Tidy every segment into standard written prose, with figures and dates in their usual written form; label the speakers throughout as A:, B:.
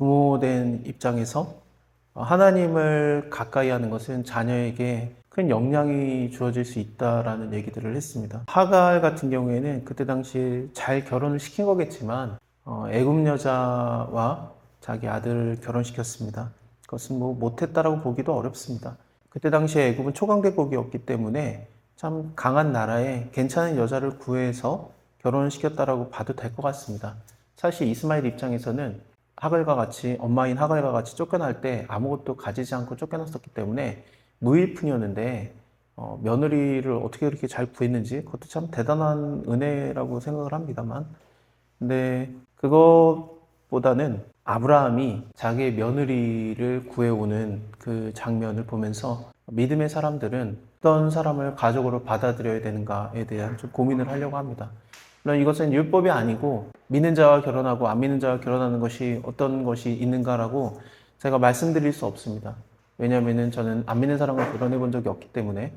A: 부모된 입장에서 하나님을 가까이 하는 것은 자녀에게 큰 영향이 주어질 수 있다라는 얘기들을 했습니다. 하갈 같은 경우에는 그때 당시에 잘 결혼을 시킨 거겠지만 애굽 여자와 자기 아들을 결혼시켰습니다. 그것은 뭐 못했다라고 보기도 어렵습니다. 그때 당시에 애굽은 초강대국이었기 때문에 참 강한 나라에 괜찮은 여자를 구해서 결혼을 시켰다라고 봐도 될 것 같습니다. 사실 이스마엘 입장에서는 하갈과 같이 엄마인 하갈과 같이 쫓겨날 때 아무것도 가지지 않고 쫓겨났었기 때문에 무일푼이었는데 며느리를 어떻게 그렇게 잘 구했는지 그것도 참 대단한 은혜라고 생각을 합니다만, 근데 그것보다는 아브라함이 자기의 며느리를 구해오는 그 장면을 보면서 믿음의 사람들은 어떤 사람을 가족으로 받아들여야 되는가에 대한 좀 고민을 하려고 합니다. 물론 이것은 율법이 아니고 믿는 자와 결혼하고 안 믿는 자와 결혼하는 것이 어떤 것이 있는가라고 제가 말씀드릴 수 없습니다. 왜냐하면 저는 안 믿는 사람과 결혼해 본 적이 없기 때문에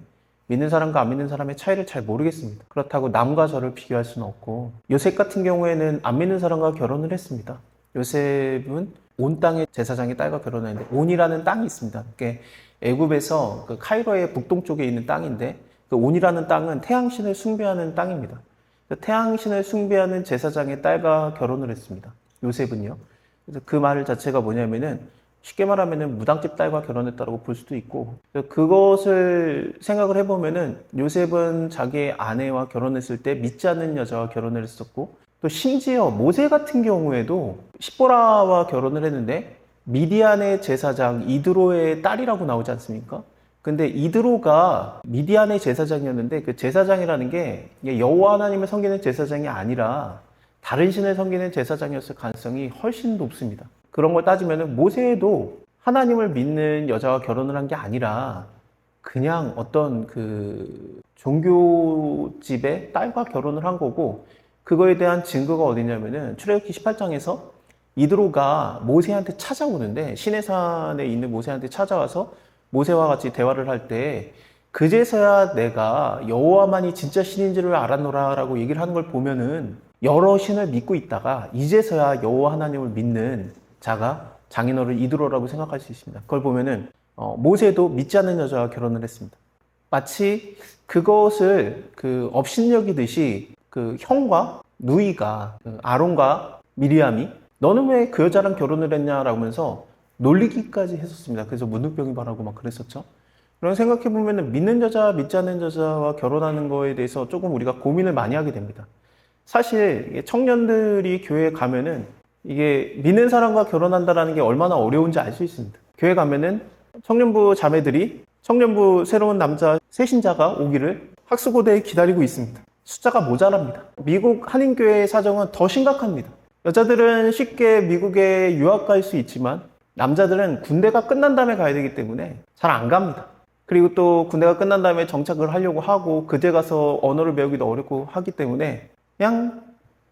A: 믿는 사람과 안 믿는 사람의 차이를 잘 모르겠습니다. 그렇다고 남과 저를 비교할 수는 없고, 요셉 같은 경우에는 안 믿는 사람과 결혼을 했습니다. 요셉은 온 땅의 제사장의 딸과 결혼했는데, 온이라는 땅이 있습니다. 애굽에서 그 카이로의 북동쪽에 있는 땅인데, 그 온이라는 땅은 태양신을 숭배하는 땅입니다. 태양신을 숭배하는 제사장의 딸과 결혼을 했습니다. 요셉은요. 그래서 그 말 자체가 뭐냐면은 쉽게 말하면은 무당집 딸과 결혼했다고 볼 수도 있고, 그것을 생각을 해보면은 요셉은 자기의 아내와 결혼했을 때 믿지 않는 여자와 결혼을 했었고, 또 심지어 모세 같은 경우에도 십보라와 결혼을 했는데 미디안의 제사장 이드로의 딸이라고 나오지 않습니까? 근데 이드로가 미디안의 제사장이었는데 그 제사장이라는 게 여호와 하나님을 섬기는 제사장이 아니라 다른 신을 섬기는 제사장이었을 가능성이 훨씬 높습니다. 그런 걸 따지면 모세도 하나님을 믿는 여자와 결혼을 한 게 아니라 그냥 어떤 그 종교집의 딸과 결혼을 한 거고, 그거에 대한 증거가 어디냐면은 출애굽기 18장에서 이드로가 모세한테 찾아오는데, 시내산에 있는 모세한테 찾아와서 모세와 같이 대화를 할 때 그제서야 내가 여호와만이 진짜 신인지를 알았노라 라고 얘기를 하는 걸 보면은 여러 신을 믿고 있다가 이제서야 여호와 하나님을 믿는 자가 장인어른 이드로라고 생각할 수 있습니다. 그걸 보면은 모세도 믿지 않는 여자와 결혼을 했습니다. 마치 그것을 그 업신여기듯이 그 형과 누이가 아론과 미리암이 너는 왜 그 여자랑 결혼을 했냐라고 하면서 놀리기까지 했었습니다. 그래서 문둥병이 바라고 막 그랬었죠. 그런 생각해 보면은 믿는 여자, 믿지 않는 여자와 결혼하는 거에 대해서 조금 우리가 고민을 많이 하게 됩니다. 사실 청년들이 교회에 가면은 이게 믿는 사람과 결혼한다라는 게 얼마나 어려운지 알 수 있습니다. 교회 가면은 청년부 자매들이 청년부 새로운 남자 새신자가 오기를 학수고대에 기다리고 있습니다. 숫자가 모자랍니다. 미국 한인교회의 사정은 더 심각합니다. 여자들은 쉽게 미국에 유학 갈 수 있지만 남자들은 군대가 끝난 다음에 가야 되기 때문에 잘 안 갑니다. 그리고 또 군대가 끝난 다음에 정착을 하려고 하고 그때 가서 언어를 배우기도 어렵고 하기 때문에 그냥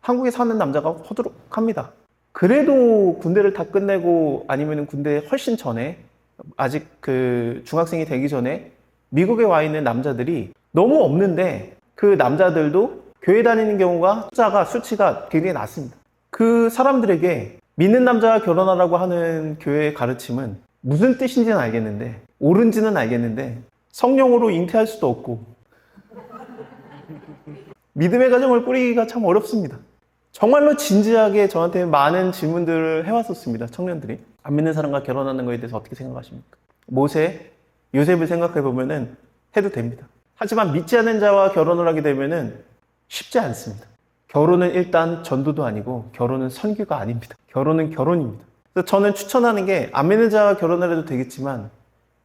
A: 한국에 사는 남자가 호두룩합니다. 그래도 군대를 다 끝내고 아니면 군대 훨씬 전에 아직 그 중학생이 되기 전에 미국에 와 있는 남자들이 너무 없는데, 그 남자들도 교회 다니는 경우가 수치가 굉장히 낮습니다. 그 사람들에게 믿는 남자와 결혼하라고 하는 교회의 가르침은 무슨 뜻인지는 알겠는데, 옳은지는 알겠는데 성령으로 잉태할 수도 없고 믿음의 가정을 꾸리기가 참 어렵습니다. 정말로 진지하게 저한테 많은 질문들을 해왔었습니다. 청년들이 안 믿는 사람과 결혼하는 것에 대해서 어떻게 생각하십니까? 모세, 요셉을 생각해 보면은 해도 됩니다. 하지만 믿지 않는 자와 결혼을 하게 되면은 쉽지 않습니다. 결혼은 일단 전도도 아니고 결혼은 선교가 아닙니다. 결혼은 결혼입니다. 그래서 저는 추천하는 게 안 믿는 자와 결혼을 해도 되겠지만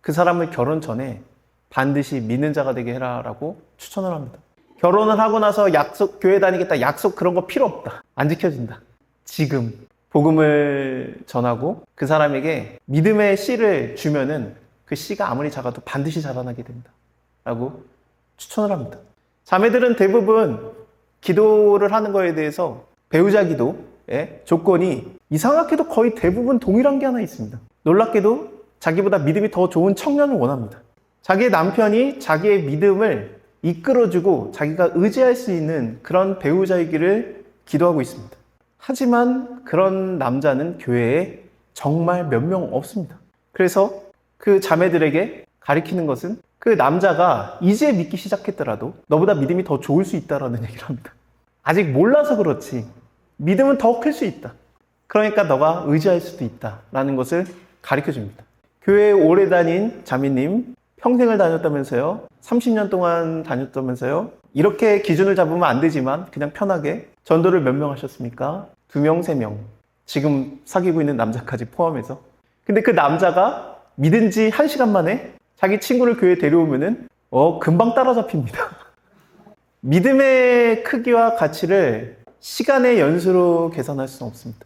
A: 그 사람을 결혼 전에 반드시 믿는 자가 되게 해라라고 추천을 합니다. 결혼을 하고 나서 약속, 교회 다니겠다, 약속 그런 거 필요 없다. 안 지켜진다. 지금 복음을 전하고 그 사람에게 믿음의 씨를 주면은 그 씨가 아무리 작아도 반드시 자라나게 된다 라고 추천을 합니다. 자매들은 대부분 기도를 하는 거에 대해서 배우자 기도의 조건이 이상하게도 거의 대부분 동일한 게 하나 있습니다. 놀랍게도 자기보다 믿음이 더 좋은 청년을 원합니다. 자기의 남편이 자기의 믿음을 이끌어주고 자기가 의지할 수 있는 그런 배우자이기를 기도하고 있습니다. 하지만 그런 남자는 교회에 정말 몇 명 없습니다. 그래서 그 자매들에게 가리키는 것은 그 남자가 이제 믿기 시작했더라도 너보다 믿음이 더 좋을 수 있다라는 얘기를 합니다. 아직 몰라서 그렇지 믿음은 더 클 수 있다. 그러니까 너가 의지할 수도 있다라는 것을 가르쳐 줍니다. 교회에 오래 다닌 자매님, 평생을 다녔다면서요. 30년 동안 다녔다면서요. 이렇게 기준을 잡으면 안 되지만 그냥 편하게 전도를 몇 명 하셨습니까? 2명, 3명. 지금 사귀고 있는 남자까지 포함해서. 근데 그 남자가 믿은 지 1시간 만에 자기 친구를 교회에 데려오면은 금방 따라잡힙니다. 믿음의 크기와 가치를 시간의 연수로 계산할 수는 없습니다.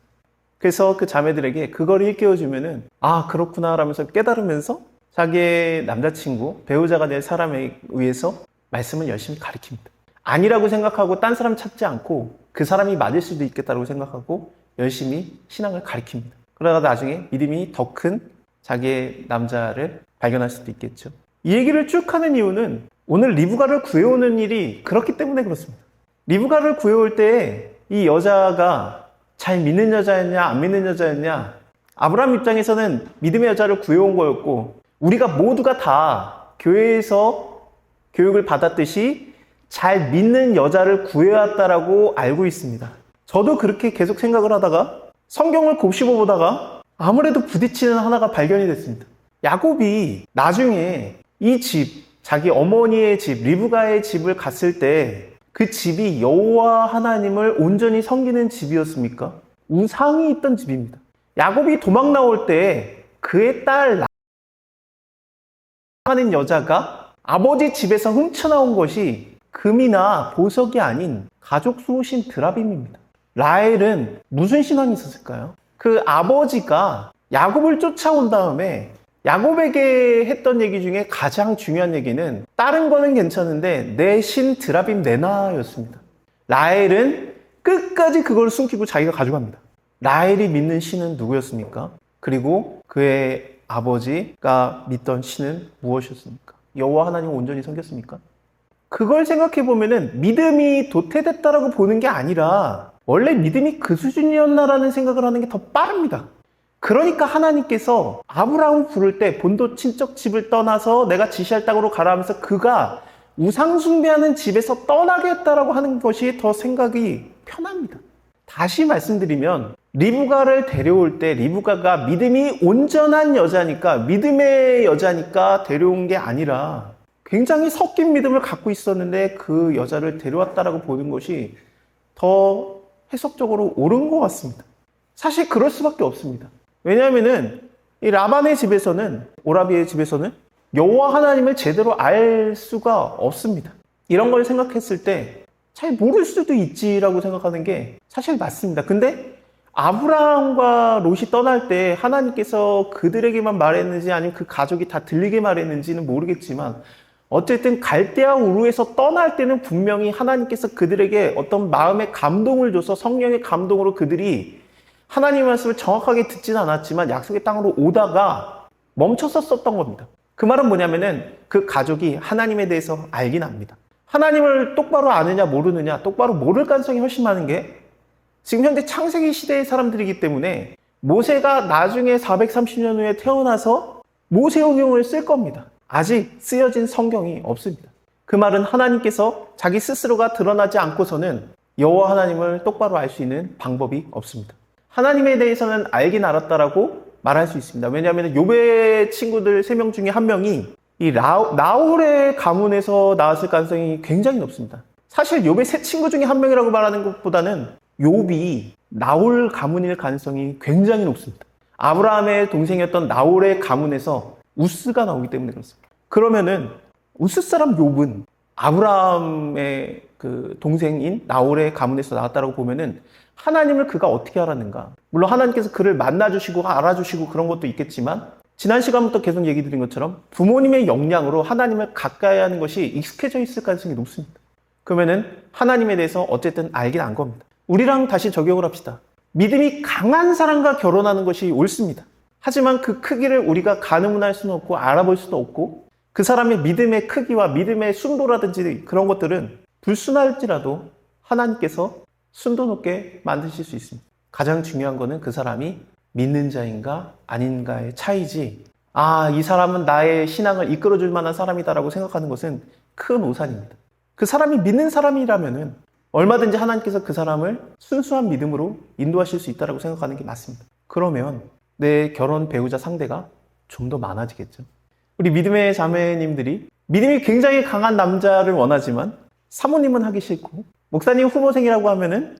A: 그래서 그 자매들에게 그걸 일깨워주면은 아 그렇구나 라면서 깨달으면서 자기의 남자친구, 배우자가 될 사람에 의해서 말씀을 열심히 가르칩니다. 아니라고 생각하고 딴 사람 찾지 않고 그 사람이 맞을 수도 있겠다고 생각하고 열심히 신앙을 가르칩니다. 그러다가 나중에 믿음이 더 큰 자기의 남자를 발견할 수도 있겠죠. 이 얘기를 쭉 하는 이유는 오늘 리브가를 구해오는 일이 그렇기 때문에 그렇습니다. 리브가를 구해올 때 이 여자가 잘 믿는 여자였냐 안 믿는 여자였냐, 아브라함 입장에서는 믿음의 여자를 구해온 거였고 우리가 모두가 다 교회에서 교육을 받았듯이 잘 믿는 여자를 구해왔다라고 알고 있습니다. 저도 그렇게 계속 생각을 하다가 성경을 곱씹어 보다가 아무래도 부딪히는 하나가 발견이 됐습니다. 야곱이 나중에 이 집, 자기 어머니의 집, 리브가의 집을 갔을 때 그 집이 여호와 하나님을 온전히 섬기는 집이었습니까? 우상이 있던 집입니다. 야곱이 도망 나올 때 그의 딸 라하는 여자가 아버지 집에서 훔쳐나온 것이 금이나 보석이 아닌 가족 수호신 드라빔입니다. 라헬은 무슨 신앙이 있었을까요? 그 아버지가 야곱을 쫓아온 다음에 야곱에게 했던 얘기 중에 가장 중요한 얘기는 다른 거는 괜찮은데 내 신 드라빔 내놔였습니다. 라헬은 끝까지 그걸 숨기고 자기가 가져갑니다. 라헬이 믿는 신은 누구였습니까? 그리고 그의 아버지가 믿던 신은 무엇이었습니까? 여호와 하나님을 온전히 섬겼습니까? 그걸 생각해 보면은 믿음이 도태됐다라고 보는 게 아니라 원래 믿음이 그 수준이었나라는 생각을 하는 게 더 빠릅니다. 그러니까 하나님께서 아브라함을 부를 때 본토 친척 집을 떠나서 내가 지시할 땅으로 가라 하면서 그가 우상 숭배하는 집에서 떠나게 했다라고 하는 것이 더 생각이 편합니다. 다시 말씀드리면 리브가를 데려올 때 리브가가 믿음이 온전한 여자니까 믿음의 여자니까 데려온 게 아니라 굉장히 섞인 믿음을 갖고 있었는데 그 여자를 데려왔다라고 보는 것이 더 해석적으로 옳은 것 같습니다. 사실 그럴 수밖에 없습니다. 왜냐하면은 이 라반의 집에서는, 오라비의 집에서는 여호와 하나님을 제대로 알 수가 없습니다. 이런 걸 생각했을 때 잘 모를 수도 있지라고 생각하는 게 사실 맞습니다. 근데 아브라함과 롯이 떠날 때 하나님께서 그들에게만 말했는지 아니면 그 가족이 다 들리게 말했는지는 모르겠지만 어쨌든 갈대아 우르에서 떠날 때는 분명히 하나님께서 그들에게 어떤 마음의 감동을 줘서 성령의 감동으로 그들이 하나님의 말씀을 정확하게 듣지는 않았지만 약속의 땅으로 오다가 멈췄었던 겁니다. 그 말은 뭐냐면은 그 가족이 하나님에 대해서 알긴 압니다. 하나님을 똑바로 아느냐 모르느냐, 똑바로 모를 가능성이 훨씬 많은 게 지금 현재 창세기 시대의 사람들이기 때문에 모세가 나중에 430년 후에 태어나서 모세오경을 쓸 겁니다. 아직 쓰여진 성경이 없습니다. 그 말은 하나님께서 자기 스스로가 드러나지 않고서는 여호와 하나님을 똑바로 알 수 있는 방법이 없습니다. 하나님에 대해서는 알긴 알았다라고 말할 수 있습니다. 왜냐하면 욥의 친구들 3명 중에 1명이 이 나홀의 가문에서 나왔을 가능성이 굉장히 높습니다. 사실 욥의 3 친구 중에 1명이라고 말하는 것보다는 욥이 나홀 가문일 가능성이 굉장히 높습니다. 아브라함의 동생이었던 나홀의 가문에서 우스가 나오기 때문에 그렇습니다. 그러면은 우스 사람 욥은 아브라함의 그 동생인 나홀의 가문에서 나왔다고 보면은 하나님을 그가 어떻게 알았는가? 물론 하나님께서 그를 만나주시고 알아주시고 그런 것도 있겠지만 지난 시간부터 계속 얘기 드린 것처럼 부모님의 역량으로 하나님을 가까이 하는 것이 익숙해져 있을 가능성이 높습니다. 그러면은 하나님에 대해서 어쨌든 알긴 안 겁니다. 우리랑 다시 적용을 합시다. 믿음이 강한 사람과 결혼하는 것이 옳습니다. 하지만 그 크기를 우리가 가늠할 수는 없고 알아볼 수도 없고 그 사람의 믿음의 크기와 믿음의 순도라든지 그런 것들은 불순할지라도 하나님께서 순도 높게 만드실 수 있습니다. 가장 중요한 거는 그 사람이 믿는 자인가 아닌가의 차이지, 이 사람은 나의 신앙을 이끌어줄 만한 사람이다라고 생각하는 것은 큰 오산입니다. 그 사람이 믿는 사람이라면은 얼마든지 하나님께서 그 사람을 순수한 믿음으로 인도하실 수 있다고 생각하는 게 맞습니다. 그러면 내 결혼 배우자 상대가 좀 더 많아지겠죠. 우리 믿음의 자매님들이 믿음이 굉장히 강한 남자를 원하지만 사모님은 하기 싫고 목사님 후보생이라고 하면은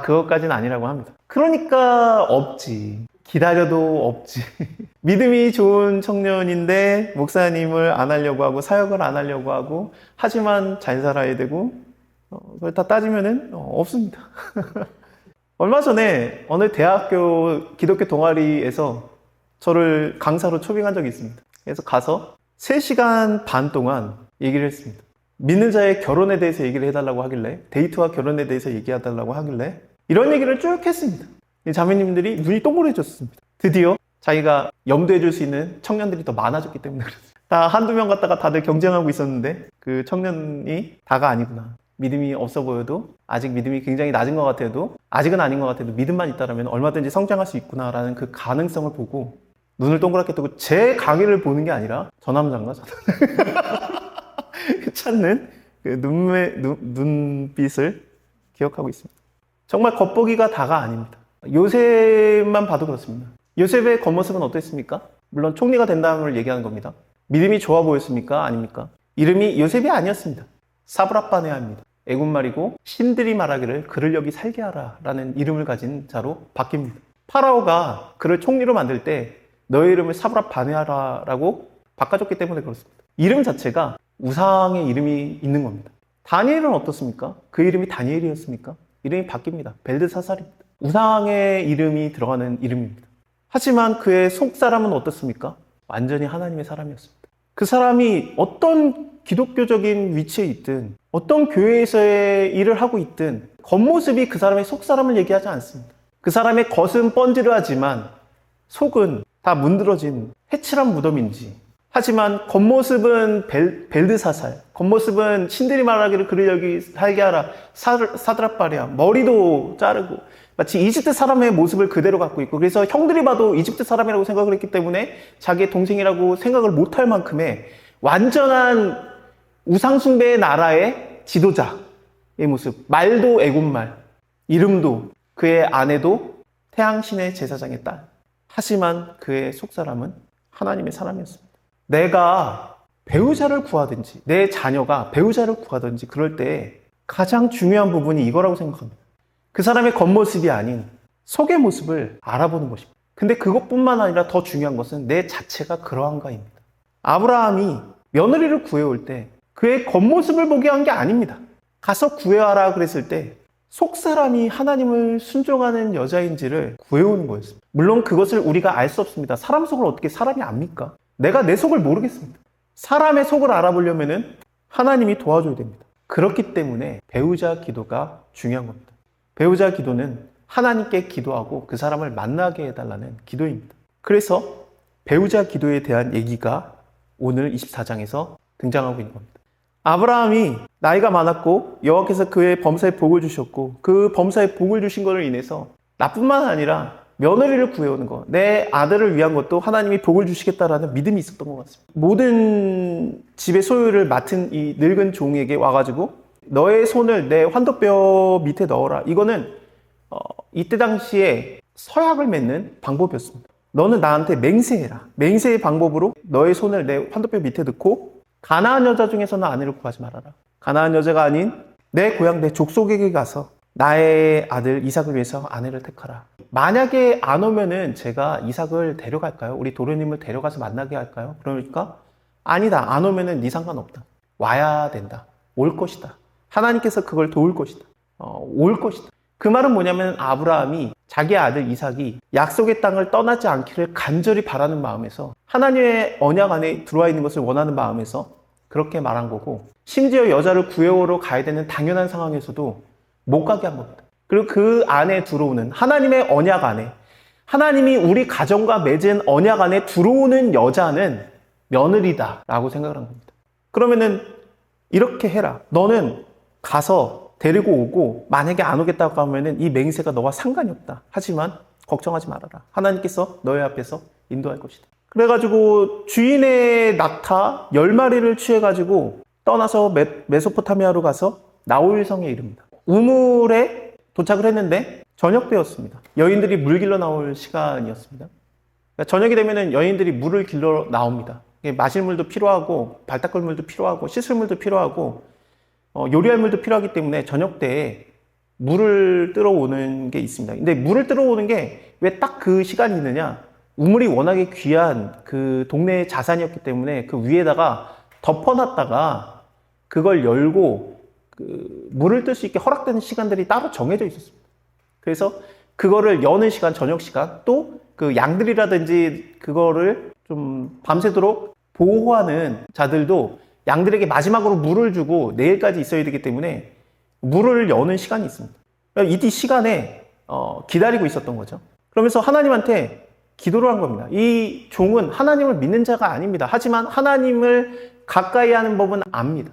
A: 그것까지는 아니라고 합니다. 그러니까 없지. 기다려도 없지. 믿음이 좋은 청년인데 목사님을 안 하려고 하고 사역을 안 하려고 하고 하지만 잘 살아야 되고 그걸 다 따지면은 없습니다. 얼마 전에 어느 대학교 기독교 동아리에서 저를 강사로 초빙한 적이 있습니다. 그래서 가서 3시간 반 동안 얘기를 했습니다. 믿는 자의 결혼에 대해서 얘기를 해달라고 하길래, 데이트와 결혼에 대해서 얘기해달라고 하길래 이런 얘기를 쭉 했습니다. 자매님들이 눈이 동그래졌습니다. 드디어 자기가 염두해 줄 수 있는 청년들이 더 많아졌기 때문에 그렇습니다. 다 한두 명 갖다가 다들 경쟁하고 있었는데 그 청년이 다가 아니구나. 믿음이 없어 보여도, 아직 믿음이 굉장히 낮은 것 같아도, 아직은 아닌 것 같아도 믿음만 있다면 얼마든지 성장할 수 있구나라는 그 가능성을 보고 눈을 동그랗게 뜨고 제 강의를 보는 게 아니라 저 남자인가? 찾는 그 눈빛을 기억하고 있습니다. 정말 겉보기가 다가 아닙니다. 요셉만 봐도 그렇습니다. 요셉의 겉모습은 어땠습니까? 물론 총리가 된다음을 얘기하는 겁니다. 믿음이 좋아 보였습니까? 아닙니까? 이름이 요셉이 아니었습니다. 사브라빠네아입니다. 애굽말이고 신들이 말하기를 그를 여기 살게 하라 라는 이름을 가진 자로 바뀝니다. 파라오가 그를 총리로 만들 때 너의 이름을 사브라빠네아라 라고 바꿔줬기 때문에 그렇습니다. 이름 자체가 우상의 이름이 있는 겁니다. 다니엘은 어떻습니까? 그 이름이 다니엘이었습니까? 이름이 바뀝니다. 벨드사살입니다. 우상의 이름이 들어가는 이름입니다. 하지만 그의 속사람은 어떻습니까? 완전히 하나님의 사람이었습니다. 그 사람이 어떤 기독교적인 위치에 있든 어떤 교회에서의 일을 하고 있든 겉모습이 그 사람의 속사람을 얘기하지 않습니다. 그 사람의 겉은 번지르하지만 속은 다 문드러진 해칠한 무덤인지, 하지만 겉모습은 벨드사살, 겉모습은 신들이 말하기를 그를 여기 살게 하라, 사드랍바리아, 머리도 자르고 마치 이집트 사람의 모습을 그대로 갖고 있고, 그래서 형들이 봐도 이집트 사람이라고 생각을 했기 때문에 자기의 동생이라고 생각을 못할 만큼의 완전한 우상숭배의 나라의 지도자의 모습. 말도 애굽말, 이름도, 그의 아내도 태양신의 제사장의 딸. 하지만 그의 속사람은 하나님의 사람이었습니다. 내가 배우자를 구하든지 내 자녀가 배우자를 구하든지 그럴 때 가장 중요한 부분이 이거라고 생각합니다. 그 사람의 겉모습이 아닌 속의 모습을 알아보는 것입니다. 근데 그것뿐만 아니라 더 중요한 것은 내 자체가 그러한가입니다. 아브라함이 며느리를 구해올 때 그의 겉모습을 보게 한 게 아닙니다. 가서 구해와라 그랬을 때 속사람이 하나님을 순종하는 여자인지를 구해오는 거였습니다. 물론 그것을 우리가 알 수 없습니다. 사람 속을 어떻게 사람이 압니까? 내가 내 속을 모르겠습니다. 사람의 속을 알아보려면 하나님이 도와줘야 됩니다. 그렇기 때문에 배우자 기도가 중요한 겁니다. 배우자 기도는 하나님께 기도하고 그 사람을 만나게 해달라는 기도입니다. 그래서 배우자 기도에 대한 얘기가 오늘 24장에서 등장하고 있는 겁니다. 아브라함이 나이가 많았고 여호와께서 그의 범사에 복을 주셨고, 그 범사에 복을 주신 것으로 인해서 나뿐만 아니라 며느리를 구해오는 것, 내 아들을 위한 것도 하나님이 복을 주시겠다라는 믿음이 있었던 것 같습니다. 모든 집의 소유를 맡은 이 늙은 종에게 와가지고 너의 손을 내 환도뼈 밑에 넣어라. 이거는 이때 당시에 서약을 맺는 방법이었습니다. 너는 나한테 맹세해라. 맹세의 방법으로 너의 손을 내 환도뼈 밑에 넣고 가나안 여자 중에서는 아내를 구하지 말아라. 가나안 여자가 아닌 내 고향 내 족속에게 가서 나의 아들 이삭을 위해서 아내를 택하라. 만약에 안 오면은 제가 이삭을 데려갈까요? 우리 도련님을 데려가서 만나게 할까요? 그러니까 아니다. 안 오면은 네 상관없다. 와야 된다. 올 것이다. 하나님께서 그걸 도울 것이다. 올 것이다. 그 말은 뭐냐면 아브라함이 자기 아들 이삭이 약속의 땅을 떠나지 않기를 간절히 바라는 마음에서, 하나님의 언약 안에 들어와 있는 것을 원하는 마음에서 그렇게 말한 거고, 심지어 여자를 구해오러 가야 되는 당연한 상황에서도 못 가게 한 겁니다. 그리고 그 안에 들어오는 하나님의 언약 안에, 하나님이 우리 가정과 맺은 언약 안에 들어오는 여자는 며느리다 라고 생각을 한 겁니다. 그러면은 이렇게 해라. 너는 가서 데리고 오고 만약에 안 오겠다고 하면은 이 맹세가 너와 상관이 없다. 하지만 걱정하지 말아라. 하나님께서 너의 앞에서 인도할 것이다. 그래가지고 주인의 낙타 10마리를 취해가지고 떠나서 메소포타미아로 가서 나홀성에 이릅니다. 우물에 도착을 했는데 저녁 때였습니다. 여인들이 물 길러 나올 시간이었습니다. 그러니까 저녁이 되면은 여인들이 물을 길러 나옵니다. 마실 물도 필요하고 발 닦을 물도 필요하고 씻을 물도 필요하고 요리할 물도 필요하기 때문에 저녁 때에 물을 뜨러 오는 게 있습니다. 근데 물을 뜨러 오는 게 왜 딱 그 시간이 있느냐? 우물이 워낙에 귀한 그 동네의 자산이었기 때문에 그 위에다가 덮어놨다가 그걸 열고 그 물을 뜰 수 있게 허락되는 시간들이 따로 정해져 있었습니다. 그래서 그거를 여는 시간, 저녁 시간, 또 그 양들이라든지 그거를 좀 밤새도록 보호하는 자들도 양들에게 마지막으로 물을 주고 내일까지 있어야 되기 때문에 물을 여는 시간이 있습니다. 이 시간에 기다리고 있었던 거죠. 그러면서 하나님한테 기도를 한 겁니다. 이 종은 하나님을 믿는 자가 아닙니다. 하지만 하나님을 가까이 하는 법은 압니다.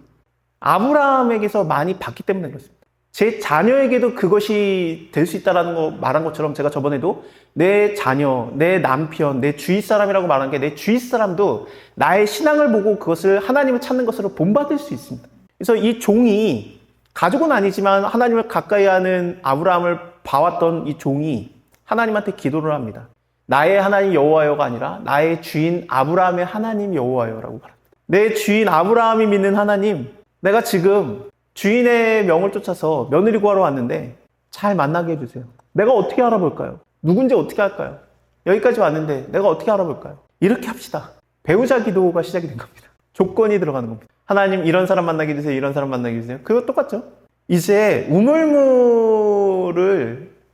A: 아브라함에게서 많이 봤기 때문에 그렇습니다. 제 자녀에게도 그것이 될 수 있다는 거 말한 것처럼 제가 저번에도 내 자녀, 내 남편, 내 주위 사람이라고 말한 게 내 주위 사람도 나의 신앙을 보고 그것을 하나님을 찾는 것으로 본받을 수 있습니다. 그래서 이 종이 가족은 아니지만 하나님을 가까이 하는 아브라함을 봐왔던 이 종이 하나님한테 기도를 합니다. 나의 하나님 여호와여가 아니라 나의 주인 아브라함의 하나님 여호와여라고 말합니다. 내 주인 아브라함이 믿는 하나님, 내가 지금 주인의 명을 쫓아서 며느리 구하러 왔는데 잘 만나게 해주세요. 내가 어떻게 알아볼까요? 누군지 어떻게 할까요? 여기까지 왔는데 내가 어떻게 알아볼까요? 이렇게 합시다. 배우자 기도가 시작이 된 겁니다. 조건이 들어가는 겁니다. 하나님 이런 사람 만나게 해주세요. 이런 사람 만나게 해주세요. 그거 똑같죠? 이제 우물물을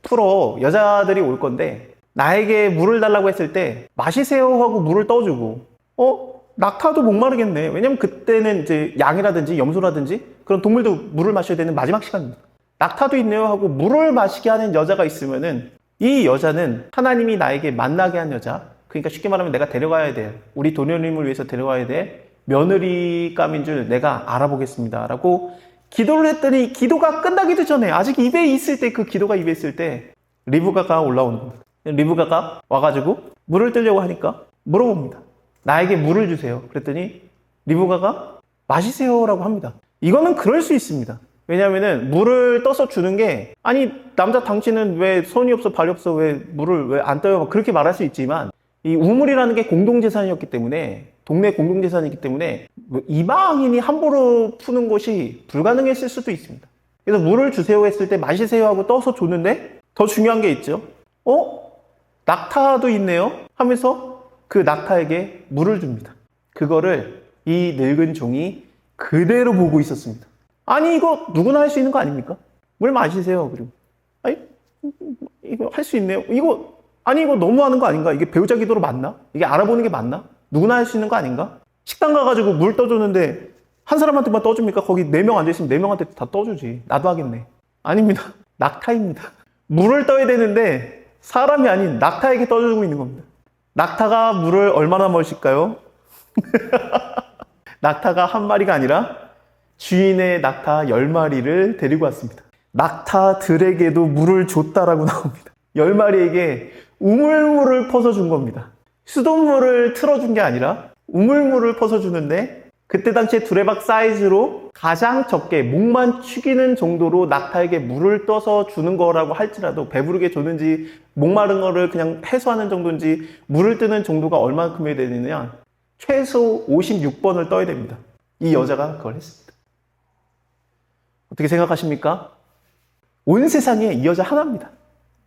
A: 풀어 여자들이 올 건데 나에게 물을 달라고 했을 때 마시세요 하고 물을 떠주고 낙타도 목마르겠네. 왜냐면 그때는 이제 양이라든지 염소라든지 그런 동물도 물을 마셔야 되는 마지막 시간입니다. 낙타도 있네요 하고 물을 마시게 하는 여자가 있으면은 이 여자는 하나님이 나에게 만나게 한 여자, 그러니까 쉽게 말하면 내가 데려가야 될, 우리 도련님을 위해서 데려가야 될 며느리감인 줄 내가 알아보겠습니다 라고 기도를 했더니 기도가 끝나기도 전에 아직 입에 있을 때, 그 기도가 입에 있을 때 리브가가 올라오는 겁니다. 리브가가 와가지고 물을 뜨려고 하니까 물어봅니다. 나에게 물을 주세요. 그랬더니 리브가가 마시세요라고 합니다. 이거는 그럴 수 있습니다. 왜냐하면은 물을 떠서 주는 게, 아니 남자 당신은 왜 손이 없어 발이 없어 왜 물을 왜 안 떠요? 그렇게 말할 수 있지만 이 우물이라는 게 공동재산이었기 때문에, 동네 공동재산이기 때문에 이방인이 함부로 푸는 것이 불가능했을 수도 있습니다. 그래서 물을 주세요 했을 때 마시세요 하고 떠서 줬는데 더 중요한 게 있죠. 낙타도 있네요 하면서 그 낙타에게 물을 줍니다. 그거를 이 늙은 종이 그대로 보고 있었습니다. 아니 이거 누구나 할 수 있는 거 아닙니까? 물 마시세요. 그리고 아니 이거 할 수 있네요. 이거 너무하는 거 아닌가? 이게 배우자 기도로 맞나? 이게 알아보는 게 맞나? 누구나 할 수 있는 거 아닌가? 식당 가가지고 물 떠주는데 한 사람한테만 떠줍니까? 거기 4명 앉아있으면 4명한테 다 떠주지. 나도 하겠네. 아닙니다. 낙타입니다. 물을 떠야 되는데 사람이 아닌 낙타에게 떠주고 있는 겁니다. 낙타가 물을 얼마나 마실까요? 낙타가 한 마리가 아니라 주인의 낙타 10마리를 데리고 왔습니다. 낙타들에게도 물을 줬다라고 나옵니다. 10마리에게 우물물을 퍼서 준 겁니다. 수돗물을 틀어준 게 아니라 우물물을 퍼서 주는데, 그때 당시에 두레박 사이즈로 가장 적게 목만 축이는 정도로 낙타에게 물을 떠서 주는 거라고 할지라도, 배부르게 줬는지 목마른 거를 그냥 해소하는 정도인지 물을 뜨는 정도가 얼마큼이 되느냐, 최소 56번을 떠야 됩니다. 이 여자가 그걸 했습니다. 어떻게 생각하십니까? 온 세상에 이 여자 하나입니다.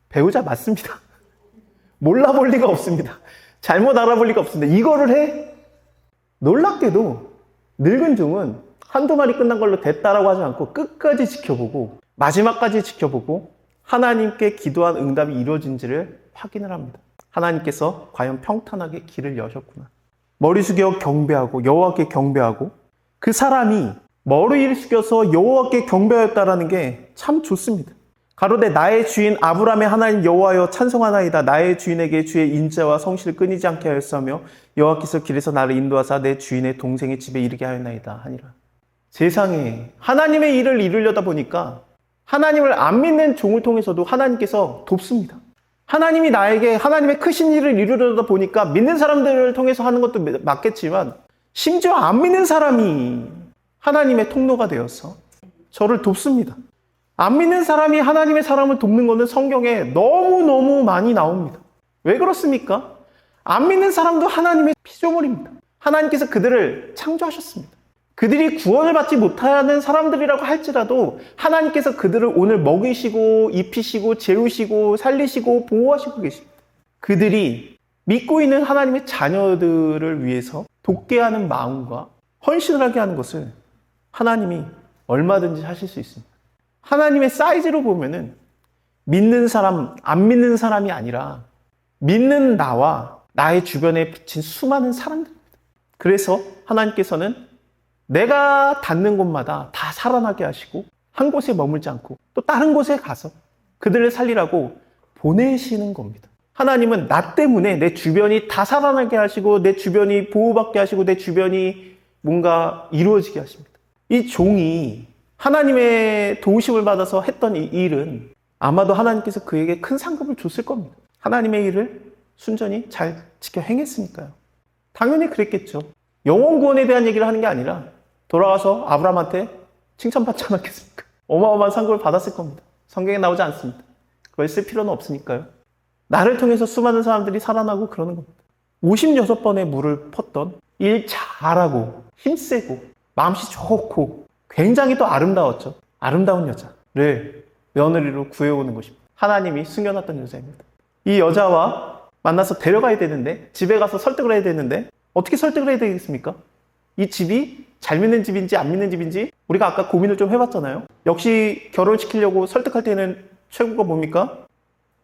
A: 배우자 맞습니다. 몰라볼 리가 없습니다. 잘못 알아볼 리가 없습니다. 이거를 해? 놀랍게도 늙은 종은 한두 마리 끝난 걸로 됐다라고 하지 않고 끝까지 지켜보고 마지막까지 지켜보고 하나님께 기도한 응답이 이루어진지를 확인을 합니다. 하나님께서 과연 평탄하게 길을 여셨구나. 머리 숙여 경배하고 여호와께 경배하고, 그 사람이 머리를 숙여서 여호와께 경배하였다라는 게 참 좋습니다. 가로되 나의 주인 아브라함의 하나님 여호와여 찬송하나이다. 나의 주인에게 주의 인자와 성실을 끊이지 않게 하였으며 여호와께서 길에서 나를 인도하사 내 주인의 동생의 집에 이르게 하였나이다 하니라. 세상에 하나님의 일을 이루려다 보니까 하나님을 안 믿는 종을 통해서도 하나님께서 돕습니다. 하나님이 나에게 하나님의 크신 일을 이루려다 보니까 믿는 사람들을 통해서 하는 것도 맞겠지만 심지어 안 믿는 사람이 하나님의 통로가 되어서 저를 돕습니다. 안 믿는 사람이 하나님의 사람을 돕는 것은 성경에 너무너무 많이 나옵니다. 왜 그렇습니까? 안 믿는 사람도 하나님의 피조물입니다. 하나님께서 그들을 창조하셨습니다. 그들이 구원을 받지 못하는 사람들이라고 할지라도 하나님께서 그들을 오늘 먹이시고 입히시고 재우시고 살리시고 보호하시고 계십니다. 그들이 믿고 있는 하나님의 자녀들을 위해서 돕게 하는 마음과 헌신을 하게 하는 것을 하나님이 얼마든지 하실 수 있습니다. 하나님의 사이즈로 보면은 믿는 사람, 안 믿는 사람이 아니라 믿는 나와 나의 주변에 붙인 수많은 사람들입니다. 그래서 하나님께서는 내가 닿는 곳마다 다 살아나게 하시고 한 곳에 머물지 않고 또 다른 곳에 가서 그들을 살리라고 보내시는 겁니다. 하나님은 나 때문에 내 주변이 다 살아나게 하시고 내 주변이 보호받게 하시고 내 주변이 뭔가 이루어지게 하십니다. 이 종이 하나님의 도우심을 받아서 했던 이 일은 아마도 하나님께서 그에게 큰 상급을 줬을 겁니다. 하나님의 일을 순전히 잘 지켜 행했으니까요. 당연히 그랬겠죠. 영혼 구원에 대한 얘기를 하는 게 아니라 돌아와서 아브라함한테 칭찬받지 않았겠습니까? 어마어마한 상급을 받았을 겁니다. 성경에 나오지 않습니다. 그걸 쓸 필요는 없으니까요. 나를 통해서 수많은 사람들이 살아나고 그러는 겁니다. 56번의 물을 펐던 일 잘하고 힘세고 마음씨 좋고 굉장히 또 아름다웠죠. 아름다운 여자를 며느리로 구해오는 것입니다. 하나님이 숨겨놨던 여자입니다. 이 여자와 만나서 데려가야 되는데 집에 가서 설득을 해야 되는데 어떻게 설득을 해야 되겠습니까? 이 집이 잘 믿는 집인지 안 믿는 집인지 우리가 아까 고민을 좀 해봤잖아요. 역시 결혼시키려고 설득할 때는 최고가 뭡니까?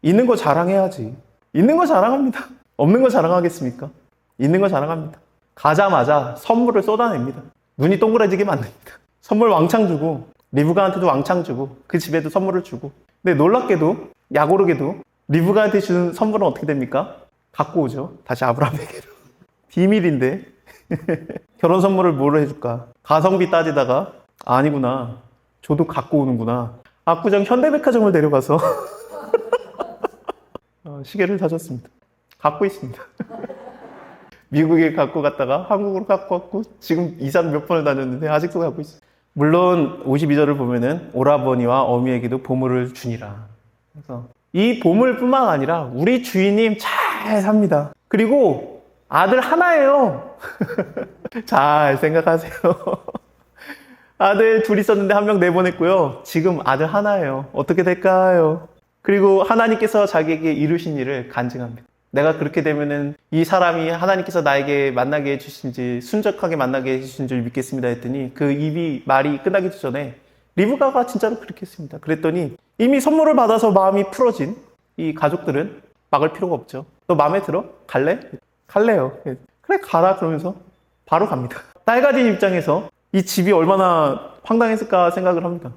A: 있는 거 자랑해야지. 있는 거 자랑합니다. 없는 거 자랑하겠습니까? 있는 거 자랑합니다. 가자마자 선물을 쏟아냅니다. 눈이 동그라지게 만듭니다. 선물 왕창 주고 리브가한테도 왕창 주고 그 집에도 선물을 주고 근데 놀랍게도 약오르게도 리브가한테 주는 선물은 어떻게 됩니까? 갖고 오죠. 다시 아브라함에게로. 비밀인데 결혼 선물을 뭐로 해줄까? 가성비 따지다가 아니구나. 저도 갖고 오는구나. 압구정 현대백화점을 데려가서 시계를 사줬습니다. 갖고 있습니다. 미국에 갖고 갔다가 한국으로 갖고 왔고 지금 이사를 몇 번을 다녔는데 아직도 갖고 있어요. 물론 52절을 보면은 오라버니와 어미에게도 보물을 주니라. 그래서 이 보물뿐만 아니라 우리 주인님 잘 삽니다. 그리고 아들 하나예요. 잘 생각하세요. 아들 둘 있었는데 한 명 내보냈고요. 지금 아들 하나예요. 어떻게 될까요? 그리고 하나님께서 자기에게 이루신 일을 간증합니다. 내가 그렇게 되면은 이 사람이 하나님께서 나에게 만나게 해주신지 순적하게 만나게 해주신 줄 믿겠습니다 했더니 그 말이 끝나기 전에 리브가가 진짜로 그렇게 했습니다. 그랬더니 이미 선물을 받아서 마음이 풀어진 이 가족들은 막을 필요가 없죠. 너 마음에 들어? 갈래? 갈래요. 그래 가라 그러면서 바로 갑니다. 딸 가진 입장에서 이 집이 얼마나 황당했을까 생각을 합니다.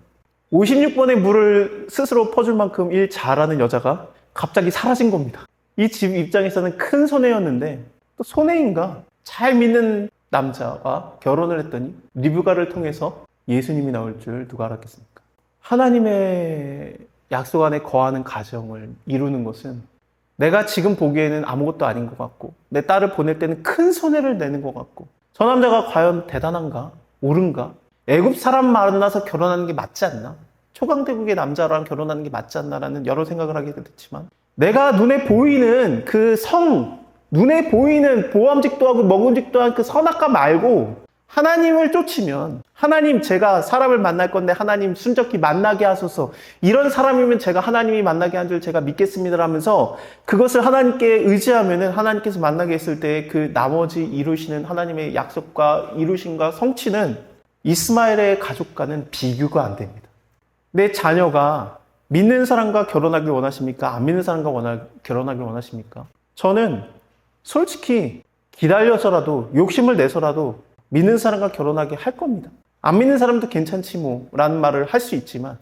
A: 56번의 물을 스스로 퍼줄 만큼 일 잘하는 여자가 갑자기 사라진 겁니다. 이 집 입장에서는 큰 손해였는데 또 손해인가? 잘 믿는 남자와 결혼을 했더니 리브가를 통해서 예수님이 나올 줄 누가 알았겠습니까? 하나님의 약속 안에 거하는 가정을 이루는 것은 내가 지금 보기에는 아무것도 아닌 것 같고 내 딸을 보낼 때는 큰 손해를 내는 것 같고 저 남자가 과연 대단한가? 옳은가? 애굽 사람 만나서 결혼하는 게 맞지 않나? 초강대국의 남자랑 결혼하는 게 맞지 않나라는 여러 생각을 하게 됐지만 내가 눈에 보이는 그 눈에 보이는 보암직도 하고 먹음직도 한 그 선악과 말고 하나님을 쫓으면 하나님 제가 사람을 만날 건데 하나님 순적히 만나게 하소서 이런 사람이면 제가 하나님이 만나게 한 줄 제가 믿겠습니다 하면서 그것을 하나님께 의지하면은 하나님께서 만나게 했을 때 그 나머지 이루시는 하나님의 약속과 이루심과 성취는 이스마엘의 가족과는 비교가 안 됩니다. 내 자녀가 믿는 사람과 결혼하길 원하십니까? 안 믿는 사람과 결혼하길 원하십니까? 저는 솔직히 기다려서라도 욕심을 내서라도 믿는 사람과 결혼하게 할 겁니다. 안 믿는 사람도 괜찮지 뭐 라는 말을 할 수 있지만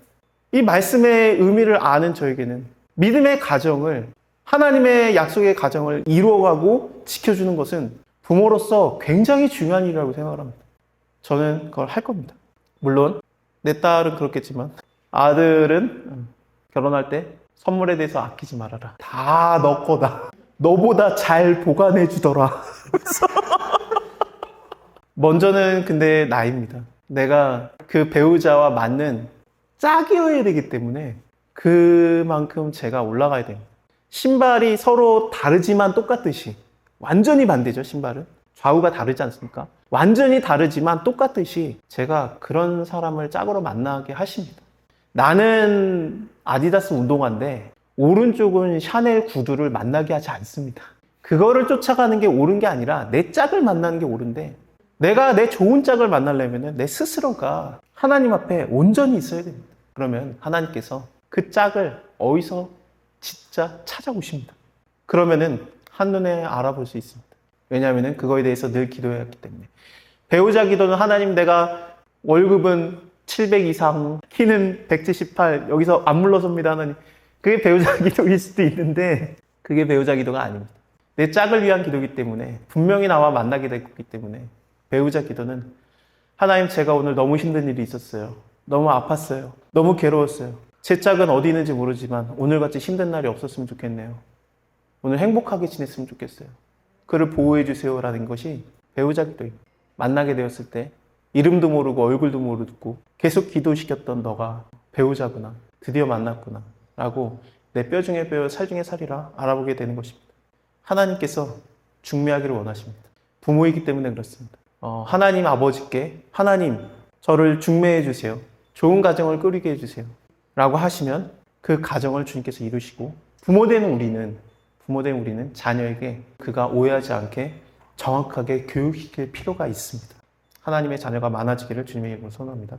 A: 이 말씀의 의미를 아는 저에게는 믿음의 가정을 하나님의 약속의 가정을 이루어가고 지켜주는 것은 부모로서 굉장히 중요한 일이라고 생각을 합니다. 저는 그걸 할 겁니다. 물론 내 딸은 그렇겠지만 아들은 결혼할 때 선물에 대해서 아끼지 말아라. 다 너 거다. 너보다 잘 보관해 주더라. 먼저는 근데 나입니다. 내가 그 배우자와 맞는 짝이어야 되기 때문에 그만큼 제가 올라가야 됩니다. 신발이 서로 다르지만 똑같듯이, 완전히 반대죠, 신발은. 좌우가 다르지 않습니까? 완전히 다르지만 똑같듯이 제가 그런 사람을 짝으로 만나게 하십니다. 나는 아디다스 운동화인데 오른쪽은 샤넬 구두를 만나게 하지 않습니다. 그거를 쫓아가는 게 옳은 게 아니라 내 짝을 만나는 게 옳은데, 내가 내 좋은 짝을 만나려면 내 스스로가 하나님 앞에 온전히 있어야 됩니다. 그러면 하나님께서 그 짝을 어디서 진짜 찾아오십니다. 그러면은 한눈에 알아볼 수 있습니다. 왜냐하면 그거에 대해서 늘 기도해왔기 때문에. 배우자 기도는 하나님, 내가 월급은 700 이상, 키는 178, 여기서 안 물러섭니다 하나님. 그게 배우자 기도일 수도 있는데 그게 배우자 기도가 아닙니다. 내 짝을 위한 기도이기 때문에, 분명히 나와 만나게 될 거기 때문에 배우자 기도는 하나님, 제가 오늘 너무 힘든 일이 있었어요. 너무 아팠어요. 너무 괴로웠어요. 제 짝은 어디 있는지 모르지만 오늘같이 힘든 날이 없었으면 좋겠네요. 오늘 행복하게 지냈으면 좋겠어요. 그를 보호해 주세요라는 것이 배우자 기도입니다. 만나게 되었을 때 이름도 모르고 얼굴도 모르고 계속 기도시켰던 너가 배우자구나, 드디어 만났구나 라고 내 뼈 중에 뼈, 살 중에 살이라 알아보게 되는 것입니다. 하나님께서 중매하기를 원하십니다. 부모이기 때문에 그렇습니다. 하나님 아버지께, 하나님 저를 중매해 주세요, 좋은 가정을 꾸리게 해주세요 라고 하시면 그 가정을 주님께서 이루시고, 부모된 우리는 자녀에게 그가 오해하지 않게 정확하게 교육시킬 필요가 있습니다. 하나님의 자녀가 많아지기를 주님의 이름으로 소원합니다.